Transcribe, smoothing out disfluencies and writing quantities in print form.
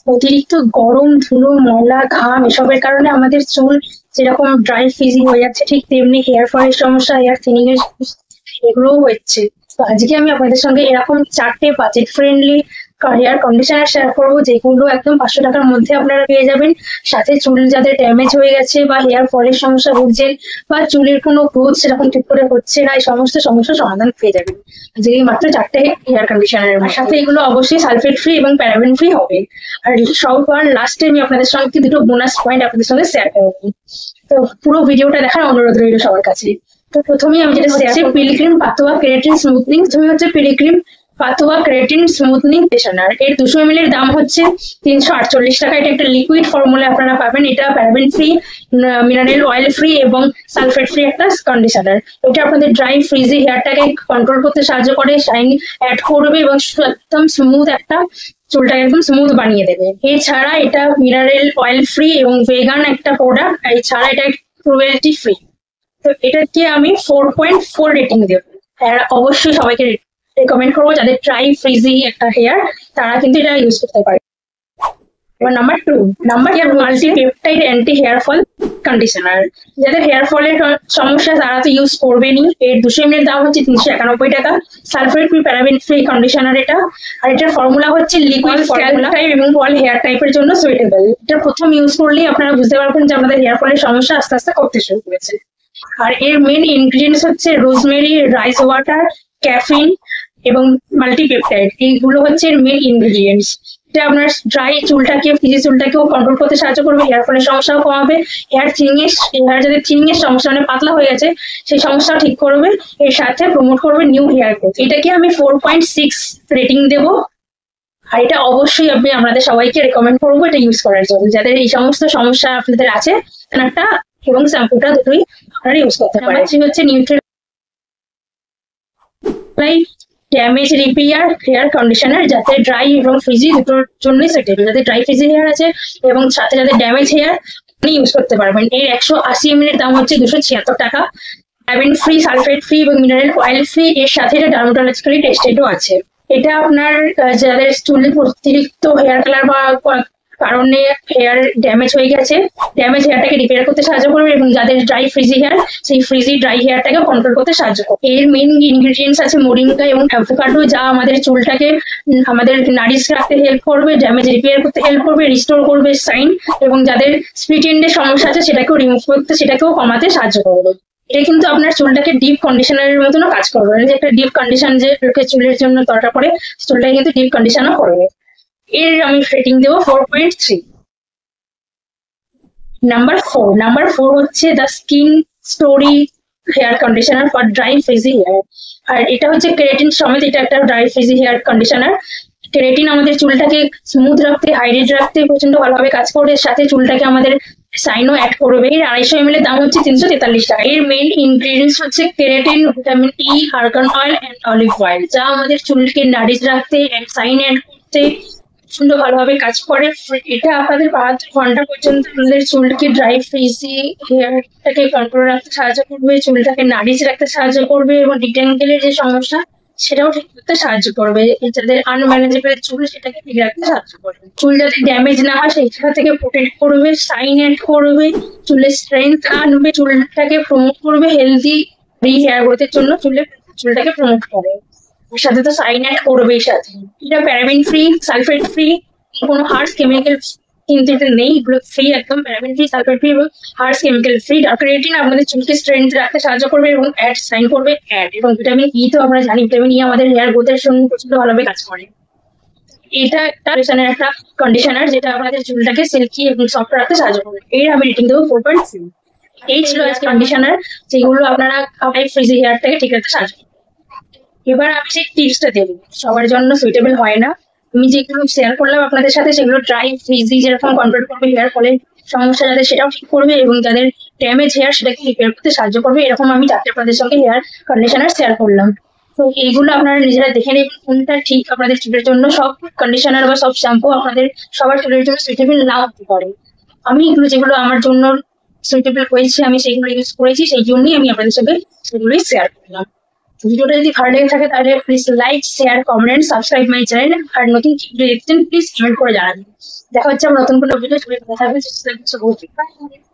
অতিরিক্ত গরম, ধুলো, ময়লা, ঘাম এসবের কারণে আমাদের চুল যেরকম ড্রাই ফ্রিজিং হয়ে যাচ্ছে, ঠিক তেমনি হেয়ার ফলের সমস্যা, হেয়ার থিনিং এর এগুলোও হচ্ছে। তো আজকে আমি আপনাদের সঙ্গে এরকম 4টে budget friendly hair conditioner share করবো, যেগুলো একদম 500 টাকার মধ্যে আপনারা পেয়ে যাবেন। সাথে চুল যাদের ড্যামেজ হয়ে গেছে বা হেয়ার ফলের সমস্যা ভুগছেন বা চুলের কোনো গ্রোথ সেরকম ঠিক করে হচ্ছে না, এই সমস্ত সমস্যার সমাধান পেয়ে যাবেন আজকে এই মাত্র 4টে হেয়ার কন্ডিশনারের। সাথে এগুলো অবশ্যই সালফেট ফ্রি এবং প্যারাবেন ফ্রি হবে। আর সবার লাস্টে আমি আপনাদের সঙ্গে দুটো বোনাস পয়েন্ট আপনাদের সঙ্গে শেয়ার করবো। তো পুরো ভিডিওটা দেখার অনুরোধ রইল সবার কাছে। তো প্রথমেই আমি যেটা হচ্ছে পিলগ্রিম পাতোয়া কেরাটিন স্মুথনিং, তুমি হচ্ছে পিলগ্রিম পাতোয়া কেরাটিন স্মুথনিং কন্ডিশনার। এর 200 ml এর দাম হচ্ছে 348 টাকা। এটা একটা লিকুইড ফর্মুলা আপনারা পাবেন। এটা paraben free, mineral oil free এবং সালফেট ফ্রি একটা কন্ডিশনার। এটা আপনাদের ড্রাই ফ্রিজি হেয়ারটাকে কন্ট্রোল করতে সাহায্য করে, শাইন অ্যাড করবে এবং একদম স্মুথ একটা চুলটাকে একদম স্মুথ বানিয়ে দেবে। এছাড়া এটা মিনারেল অয়েল ফ্রি এবং ভেগান একটা প্রোডাক্ট। এছাড়া এটা ক্রুয়েলটি ফ্রি। তো এটাকে আমি 4.4 রেটিং দেবো। আর অবশ্যই সবাইকে রেকমেন্ড করবো যাদের ড্রাই ফ্রিজি একটা হেয়ার, তারা কিন্তু এটা ইউজ করতে পারে। এবার number two multi peptide anti hair fall conditioner. যাদের হেয়ার ফলের সমস্যা তারা তো ইউজ করবেনই। এর 200 ml দাম হচ্ছে 391 টাকা। Sulphate free paraben free conditioner এটা। আর এটার ফর্মুলা হচ্ছে লিকুইড স্ক্যাল্প টাইপ এবং অল হেয়ার টাইপের জন্য সুইটেবল। এটা প্রথম ইউজ করলেই আপনারা বুঝতে পারবেন যে আমাদের হেয়ার ফলের সমস্যা আস্তে আস্তে করতে শুরু করেছে। আর এর মেন ইনগ্রিডিয়েন্টস হচ্ছে রোজমেরি, রাইস ওয়াটার, ক্যাফিন এবং মাল্টিপেপটাইড। এইগুলো হচ্ছে এর মেন ইনগ্রিডিয়েন্টস। এটা আপনার ড্রাই চুলটাকে, ফ্রিজি চুলটাকেও কন্ট্রোল করতে সাহায্য করবে, হেয়ার ফলের সমস্যাও কমাবে, হেয়ার যাদের থিনিং এর সমস্যা মানে পাতলা হয়ে গেছে সেই সমস্যাও ঠিক করবে। এর সাথে প্রমোট করবে নিউ হেয়ার গ্রোথ। এটাকে আমি 4.6 রেটিং দেবো। আর এটা অবশ্যই আমি আপনাদের সবাইকে রেকমেন্ড করবো এটা ইউজ করার জন্য, যাদের এই সমস্ত সমস্যা আপনাদের আছে। একটা এবং শ্যাম্পুটা দুটোই আপনারা ইউজ করতে পারেন। হচ্ছে neutral damage repair hair conditioner, যাতে ড্রাই এবং ফ্রিজি দুটোর জন্যই সুইটেবল। যাদের ড্রাই ফ্রিজি হেয়ার আছে এবং সাথে যাদের ড্যামেজ হেয়ার আপনি ইউজ করতে পারবেন। এর 180 ml এর দাম হচ্ছে 276 টাকা। প্যারাবেন ফ্রি, সালফেট ফ্রি এবং মিনারেল অয়েল ফ্রি। এর সাথে এটা ডার্মাটোলজিক্যালি টেস্টেডও আছে। এটা আপনার যাদের চুলে অতিরিক্ত হেয়ার কালার বা কারণে হেয়ার ড্যামেজ হয়ে গেছে, ড্যামেজ হেয়ারটাকে রিপেয়ার করতে সাহায্য করবে এবং যাদের ড্রাই ফ্রিজি হেয়ার সেই ফ্রিজি ড্রাই হেয়ারটাকে কন্ট্রোল করতে সাহায্য করবে। এর মেইন ইনগ্রিডিয়েন্টস আছে মোরিঙ্গা এবং অ্যাভোকাডো, যা আমাদের চুলটাকে আমাদের নারিশ রাখতে হেল্প করবে, ড্যামেজ রিপেয়ার করতে হেল্প করবে, রিস্টোর করবে শাইন, এবং যাদের স্প্লিট এন্ডের সমস্যা আছে সেটাকেও রিমুভ করতে, সেটাকেও কমাতে সাহায্য করবে। এটা কিন্তু আপনার চুলটাকে ডিপ কন্ডিশনারের মতনও কাজ করবে, যে একটা ডিপ কন্ডিশন যে চুলের জন্য দরকার পড়ে, চুলটাকে কিন্তু ডিপ কন্ডিশনও করবে। এর আমি রেটিং দেবো 4.3। নাম্বার ফোর হচ্ছে the skin story hair conditioner for dry frizzy hair. আর এটা হচ্ছে কেরাটিন সমেত, এটা একটা dry frizzy hair conditioner. Keratin আমাদের চুলটাকে স্মুথ রাখতে, হাইড্রেট রাখতে প্রচন্ড ভালোভাবে কাজ করে, সাথে চুলটাকে আমাদের সাইনও অ্যাড করবে। এর 250 ml এর দাম হচ্ছে 343 টাকা। এর মেইন ইনগ্রিডিয়েন্টস হচ্ছে keratin, vitamin E, argan oil and olive oil, যা আমাদের চুলকে নারিশ রাখতে এন্ড সাইন অ্যাড করতে প্রচন্ড ভালোভাবে কাজ করে। এটা আপনাদের 72 ঘন্টা পর্যন্ত আমাদের চুলকে ড্রাই ফ্রিজি হেয়ারটাকে কন্ট্রোল রাখতে সাহায্য করবে, চুলটাকে নারিশ রাখতে সাহায্য করবে এবং ডিট্যাঙ্গেলের যে সমস্যা সেটাও ঠিক করতে সাহায্য করবে। যাদের আনম্যানেজেবল চুল সেটাকে ঠিক রাখতে সাহায্য করবে। চুল যাতে ড্যামেজ না হয় সেটা থেকে প্রোটেক্ট করবে, শাইন অ্যাড করবে, চুলের স্ট্রেংথ আনবে, চুলটাকে প্রমোট করবে, হেলদি হেয়ার গ্রোথের জন্য চুলটাকে প্রমোট করে। এর সাথে তো শাইন অ্যাড করবেই সাথে। এটা প্যারাবেন ফ্রি, সালফেট ফ্রি, কোনো হার্শ কেমিক্যাল কিন্তু এটা নেই, এগুলো ফ্রি একদম। প্যারাবেন ফ্রি, সালফেট ফ্রি এবং হার্শ কেমিক্যাল ফ্রি। কেরাটিন আপনাদের চুলকে স্ট্রেংথ রাখতে সাহায্য করবে এবং অ্যাড সাইন করবে অ্যাড। এবং ভিটামিন ই তো আমরা জানি, ভিটামিন ই আমাদের হেয়ার গ্রোথের জন্য প্রচন্ড ভালোভাবে কাজ করে। এটা একটা কন্ডিশনার যেটা আমাদের চুলটাকে সিল্কি এবং সফট রাখতে সাহায্য করবে। এর আমি রেটিং দেবো 4.3। এই ছিল আজকে কন্ডিশনার যেগুলো আপনারা ফ্রিজি হেয়ারটাকে ঠিক রাখতে সাহায্য করবে। এবার আমি সেই টিপসটা দেবো, সবার জন্য সুইটেবল হয় না। আমি যেগুলো শেয়ার করলাম আপনাদের সাথে সেগুলো ড্রাই ফ্রিজি যেরকম কন্ট্রোল করবে হেয়ার ফলের সমস্যা যাদের সেটাও ঠিক করবে, এবং যাদের ড্যামেজ হেয়ার সেটাকে রিপেয়ার করতে সাহায্য করবে। এরকম আমি 4টে আপনাদের সঙ্গে হেয়ার কন্ডিশনার শেয়ার করলাম। তো এইগুলো আপনারা নিজেরা দেখে নেবেন কোনটা ঠিক আপনাদের চুলের জন্য। সব কন্ডিশনার বা সব শ্যাম্পু আপনাদের সবার চুলের জন্য সুইটেবল নাও হতে পারে। আমি এগুলো যেগুলো আমার জন্য সুইটেবল হয়েছে আমি সেগুলো ইউজ করেছি, সেই জন্যই আমি আপনাদের সঙ্গে সেগুলোই শেয়ার করলাম। ভিডিওটা যদি ভালো লেগে থাকে তাহলে please like, share, comment, subscribe my channel. আর নতুন কি ভিডিও দেখছেন প্লিজ কমেন্ট করে জানাবেন। দেখা হচ্ছে আমার নতুন কোনো ভিডিও। সবাই ভালো থাকবেন, সুস্থ থাকবেন।